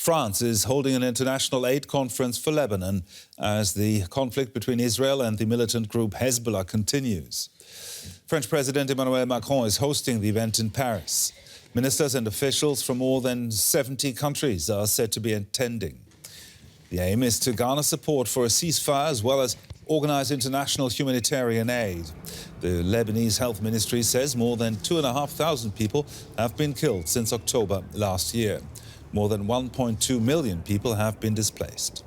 France is holding an international aid conference for Lebanon as the conflict between Israel and the militant group Hezbollah continues. French President Emmanuel Macron is hosting the event in Paris. Ministers and officials from more than 70 countries are said to be attending. The aim is to garner support for a ceasefire as well as organize international humanitarian aid. The Lebanese Health Ministry says more than 2,500 people have been killed since October last year. More than 1.2 million people have been displaced.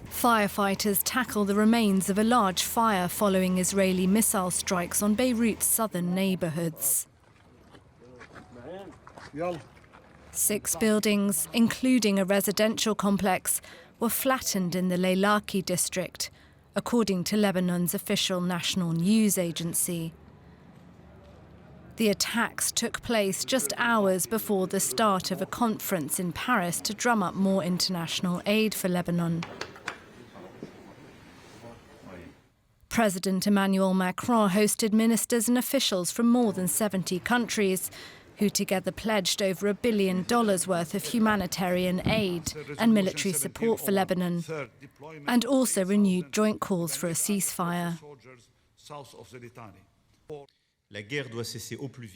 Firefighters tackle the remains of a large fire following Israeli missile strikes on Beirut's southern neighborhoods. 6 buildings, including a residential complex, were flattened in the Leilaki district, according to Lebanon's official national news agency. The attacks took place just hours before the start of a conference in Paris to drum up more international aid for Lebanon. President Emmanuel Macron hosted ministers and officials from more than 70 countries, who together pledged over $1 billion worth of humanitarian aid and military support for Lebanon, and also renewed joint calls for a ceasefire.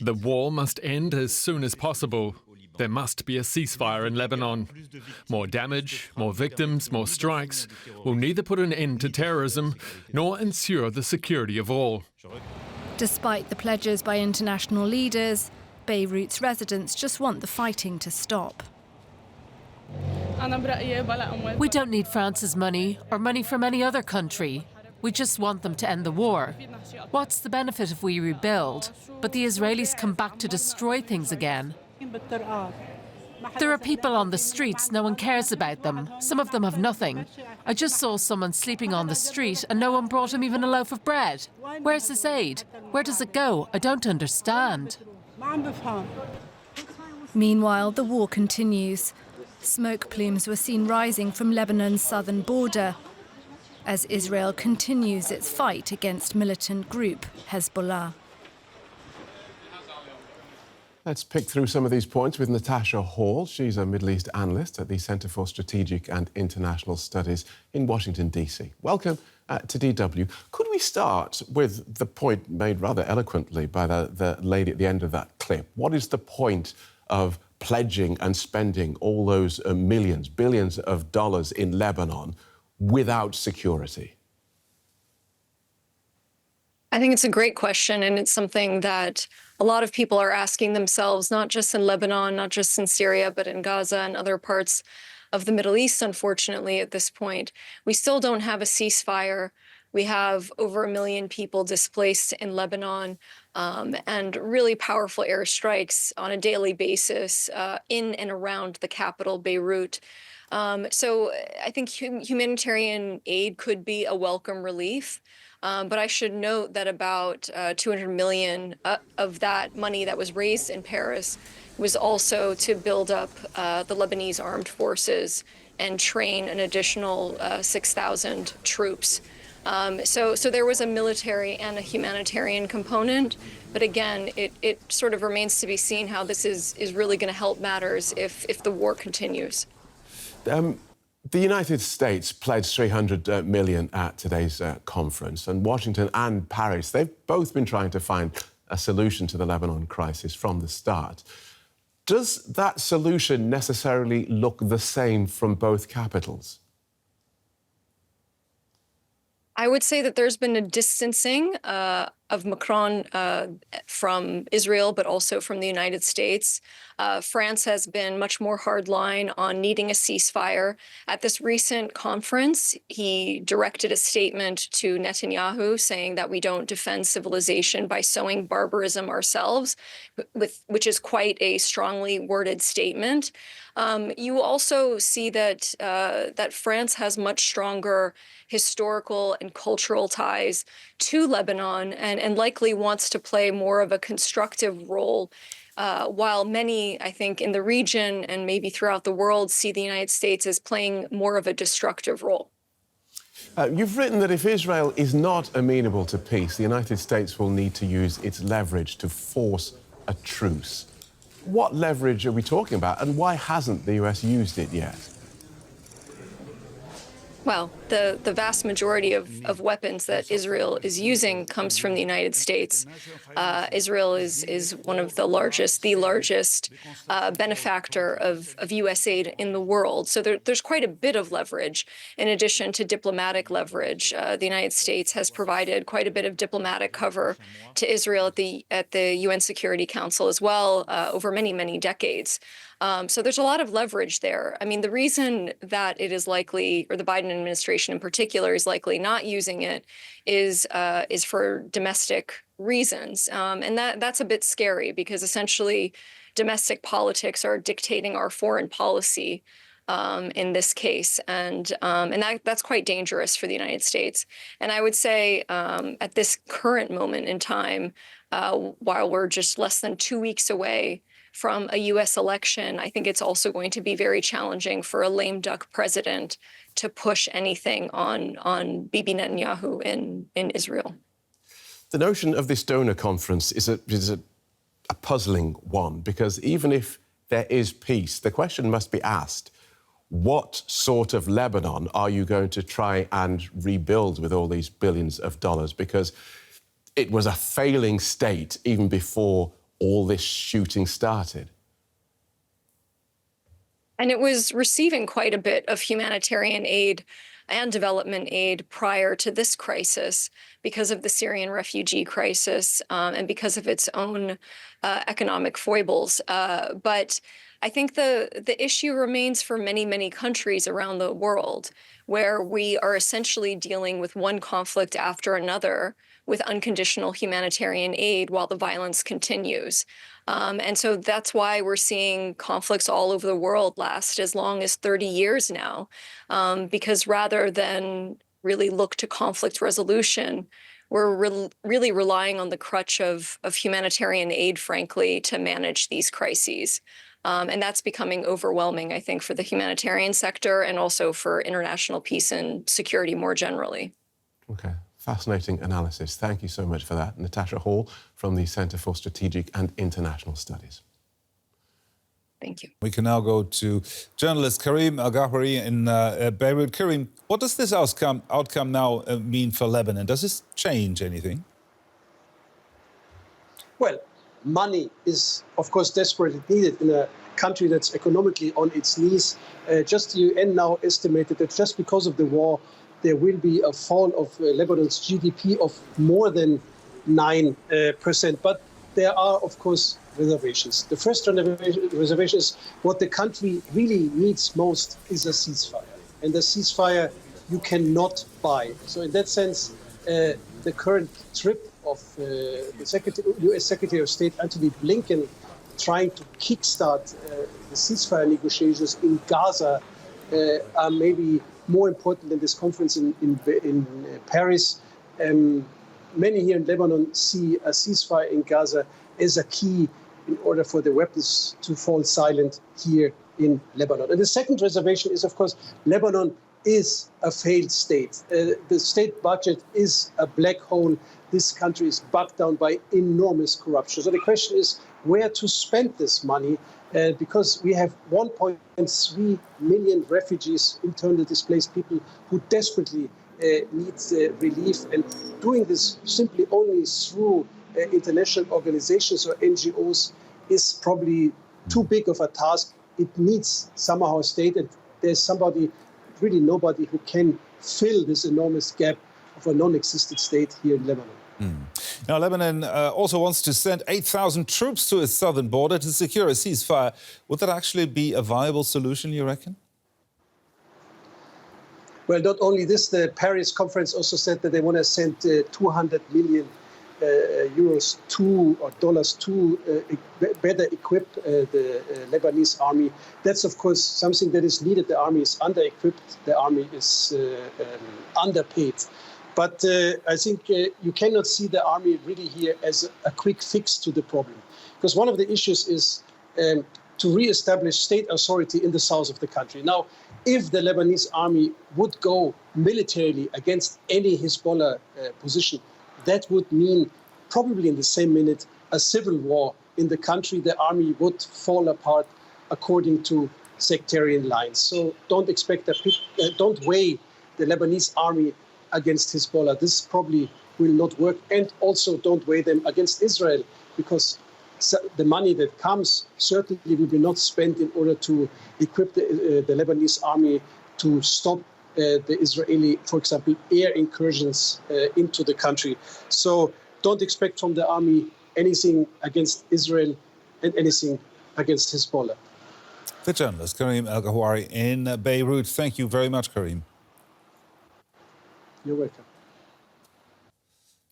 The war must end as soon as possible. There must be a ceasefire in Lebanon. More damage, more victims, more strikes will neither put an end to terrorism nor ensure the security of all. Despite the pledges by international leaders, Beirut's residents just want the fighting to stop. We don't need France's money or money from any other country. We just want them to end the war. What's the benefit if we rebuild, but the Israelis come back to destroy things again? There are people on the streets, no one cares about them. Some of them have nothing. I just saw someone sleeping on the street and no one brought him even a loaf of bread. Where's this aid? Where does it go? I don't understand. Meanwhile, the war continues. Smoke plumes were seen rising from Lebanon's southern border as Israel continues its fight against militant group Hezbollah. Let's pick through some of these points with Natasha Hall. She's a Middle East analyst at the Centre for Strategic and International Studies in Washington, D.C. Welcome to DW. Could we start with the point made rather eloquently by the lady at the end of that clip? What is the point of pledging and spending all those millions, billions of dollars in Lebanon without security? I think it's a great question, and it's something that a lot of people are asking themselves, not just in Lebanon, not just in Syria, but in Gaza and other parts of the Middle East, unfortunately, at this point. We still don't have a ceasefire. We have over 1 million people displaced in Lebanon, and really powerful airstrikes on a daily basis in and around the capital, Beirut. So I think humanitarian aid could be a welcome relief. But I should note that about 200 million of that money that was raised in Paris was also to build up the Lebanese armed forces and train an additional 6,000 troops. So there was a military and a humanitarian component. But again, it sort of remains to be seen how this is really going to help matters if the war continues. The United States pledged $300 million at today's conference, and Washington and Paris, they've both been trying to find a solution to the Lebanon crisis from the start. Does that solution necessarily look the same from both capitals? I would say that there's been a distancing of Macron from Israel, but also from the United States. France has been much more hardline on needing a ceasefire. At this recent conference, he directed a statement to Netanyahu saying that we don't defend civilization by sowing barbarism ourselves, which is quite a strongly worded statement. You also see that that France has much stronger historical and cultural ties to Lebanon and likely wants to play more of a constructive role, while many, I think, in the region and maybe throughout the world see the United States as playing more of a destructive role. You've written that if Israel is not amenable to peace, the United States will need to use its leverage to force a truce. What leverage are we talking about, and why hasn't the US used it yet? Well, the vast majority of weapons that Israel is using comes from the United States. Israel is one of the largest benefactor of U.S. aid in the world. So there's quite a bit of leverage in addition to diplomatic leverage. The United States has provided quite a bit of diplomatic cover to Israel at the UN Security Council as well over many, many decades. So there's a lot of leverage there. I mean, the reason that it is likely, or the Biden administration in particular is likely not using it, is for domestic reasons, and that's a bit scary because essentially domestic politics are dictating our foreign policy in this case, and that's quite dangerous for the United States. And I would say at this current moment in time, while we're just less than 2 weeks away from a U.S. election, I think it's also going to be very challenging for a lame duck president to push anything on Bibi Netanyahu in Israel. The notion of this donor conference is a puzzling one, because even if there is peace, the question must be asked, what sort of Lebanon are you going to try and rebuild with all these billions of dollars? Because it was a failing state even before all this shooting started. And it was receiving quite a bit of humanitarian aid and development aid prior to this crisis because of the Syrian refugee crisis and because of its own economic foibles. But I think the issue remains for many, many countries around the world, where we are essentially dealing with one conflict after another with unconditional humanitarian aid while the violence continues. And so that's why we're seeing conflicts all over the world last as long as 30 years now, because rather than really look to conflict resolution, we're really relying on the crutch of humanitarian aid, frankly, to manage these crises. And that's becoming overwhelming, I think, for the humanitarian sector and also for international peace and security more generally. OK. Fascinating analysis. Thank you so much for that. Natasha Hall from the Centre for Strategic and International Studies. Thank you. We can now go to journalist Karim El-Gawhari in Beirut. Karim, what does this outcome now mean for Lebanon? Does this change anything? Well, money is, of course, desperately needed in a country that's economically on its knees. Just the UN now estimated that just because of the war, there will be a fall of Lebanon's GDP of more than 9%. But there are, of course, reservations. The first reservation is what the country really needs most is a ceasefire. And the ceasefire you cannot buy. So in that sense, the current trip of the US Secretary of State Antony Blinken trying to kickstart the ceasefire negotiations in Gaza are maybe more important than this conference in Paris. Many here in Lebanon see a ceasefire in Gaza as a key in order for the weapons to fall silent here in Lebanon. And the second reservation is, of course, Lebanon is a failed state. The state budget is a black hole. This country is bogged down by enormous corruption. So the question is where to spend this money, because we have 1.3 million refugees, internally displaced people who desperately need relief. And doing this simply only through international organizations or NGOs is probably too big of a task. It needs somehow a state, and there's really nobody who can fill this enormous gap of a non-existent state here in Lebanon. Now, Lebanon also wants to send 8,000 troops to its southern border to secure a ceasefire. Would that actually be a viable solution, you reckon? Well, not only this, the Paris conference also said that they want to send 200 million euros or dollars to better equip the Lebanese army. That's, of course, something that is needed. The army is under-equipped. The army is underpaid. But I think you cannot see the army really here as a quick fix to the problem. Because one of the issues is to re-establish state authority in the south of the country. Now, if the Lebanese army would go militarily against any Hezbollah position, that would mean probably in the same minute a civil war in the country. The army would fall apart according to sectarian lines. So don't expect don't weigh the Lebanese army against Hezbollah. This probably will not work. And also don't weigh them against Israel, because the money that comes certainly will be not spent in order to equip the Lebanese army to stop the Israeli, for example, air incursions into the country. So don't expect from the army anything against Israel and anything against Hezbollah. The journalist Karim El-Gawhari in Beirut. Thank you very much, Karim. You're welcome.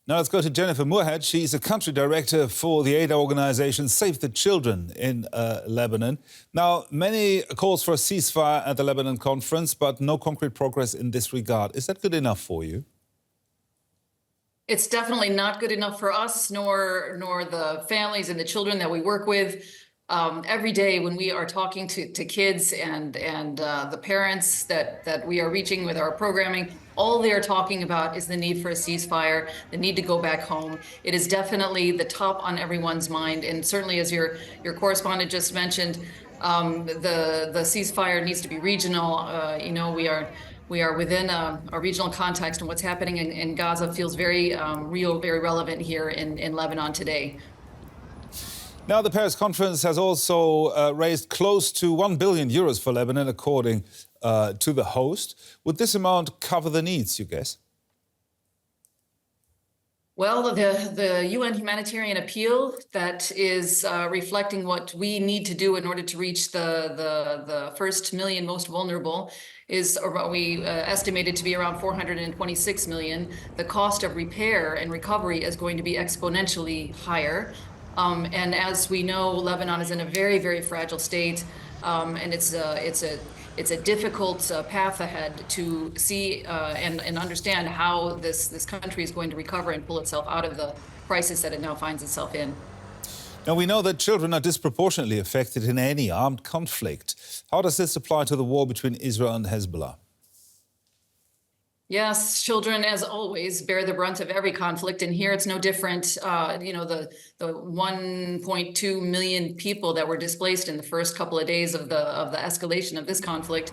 Now let's go to Jennifer Moorehead. She's a country director for the aid organisation Save the Children in Lebanon. Now, many calls for a ceasefire at the Lebanon conference, but no concrete progress in this regard. Is that good enough for you? It's definitely not good enough for us, nor the families and the children that we work with. Every day when we are talking to kids and the parents that we are reaching with our programming, all they are talking about is the need for a ceasefire, the need to go back home. It is definitely the top on everyone's mind, and certainly, as your correspondent just mentioned, the ceasefire needs to be regional. We are within a regional context, and what's happening in Gaza feels very real, very relevant here in Lebanon today. Now, the Paris conference has also raised close to €1 billion for Lebanon, according to the host. Would this amount cover the needs, you guess? Well, the UN humanitarian appeal that is reflecting what we need to do in order to reach the first million most vulnerable is we estimated to be around 426 million. The cost of repair and recovery is going to be exponentially higher. And as we know, Lebanon is in a very, very fragile state, and it's a difficult path ahead to see and understand how this country is going to recover and pull itself out of the crisis that it now finds itself in. Now, we know that children are disproportionately affected in any armed conflict. How does this apply to the war between Israel and Hezbollah? Yes, children, as always, bear the brunt of every conflict, and here it's no different. The 1.2 million people that were displaced in the first couple of days of the escalation of this conflict,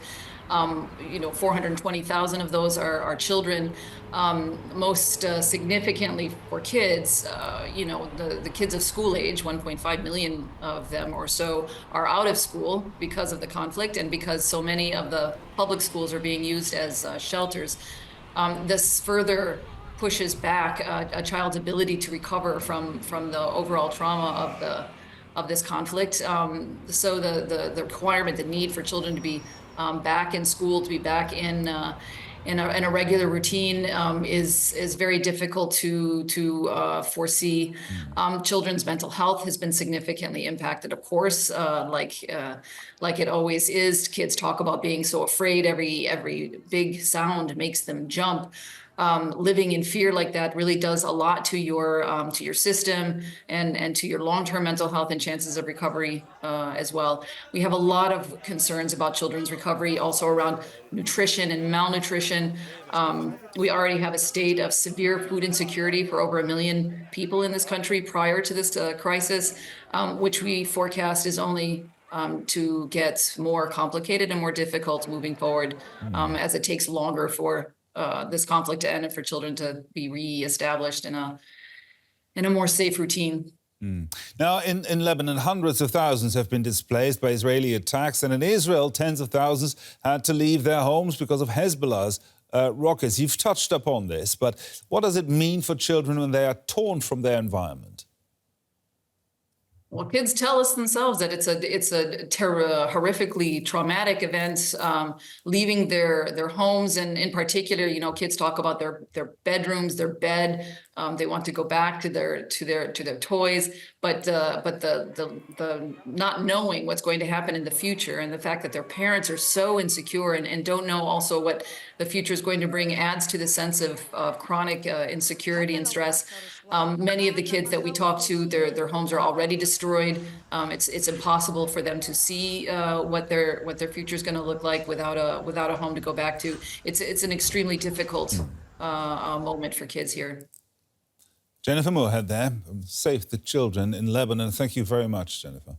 420,000 of those are children. Most significantly for kids, the kids of school age, 1.5 million of them or so are out of school because of the conflict and because so many of the public schools are being used as shelters. This further pushes back a child's ability to recover from the overall trauma of this conflict. So the requirement, the need for children to be back in school, to be back in a regular routine is very difficult to foresee. Children's mental health has been significantly impacted, of course, like it always is. Kids talk about being so afraid. Every big sound makes them jump. Living in fear like that really does a lot to your system and to your long-term mental health and chances of recovery as well. We have a lot of concerns about children's recovery, also around nutrition and malnutrition. We already have a state of severe food insecurity for over 1 million people in this country prior to this crisis, which we forecast is only to get more complicated and more difficult moving forward as it takes longer for this conflict to end and for children to be re-established in a more safe routine. Now, in Lebanon, hundreds of thousands have been displaced by Israeli attacks, and in Israel, tens of thousands had to leave their homes because of Hezbollah's rockets. You've touched upon this, but what does it mean for children when they are torn from their environment? Well, kids tell us themselves that it's a horrifically traumatic event, leaving their homes, and in particular, kids talk about their bedrooms, their bed. They want to go back to their toys, but the not knowing what's going to happen in the future, and the fact that their parents are so insecure and don't know also what the future is going to bring adds to the sense of chronic insecurity and stress. Many of the kids that we talk to, their homes are already destroyed. It's impossible for them to see what their future is going to look like without a home to go back to. It's an extremely difficult moment for kids here. Jennifer Moorehead there, Save the Children in Lebanon. Thank you very much, Jennifer.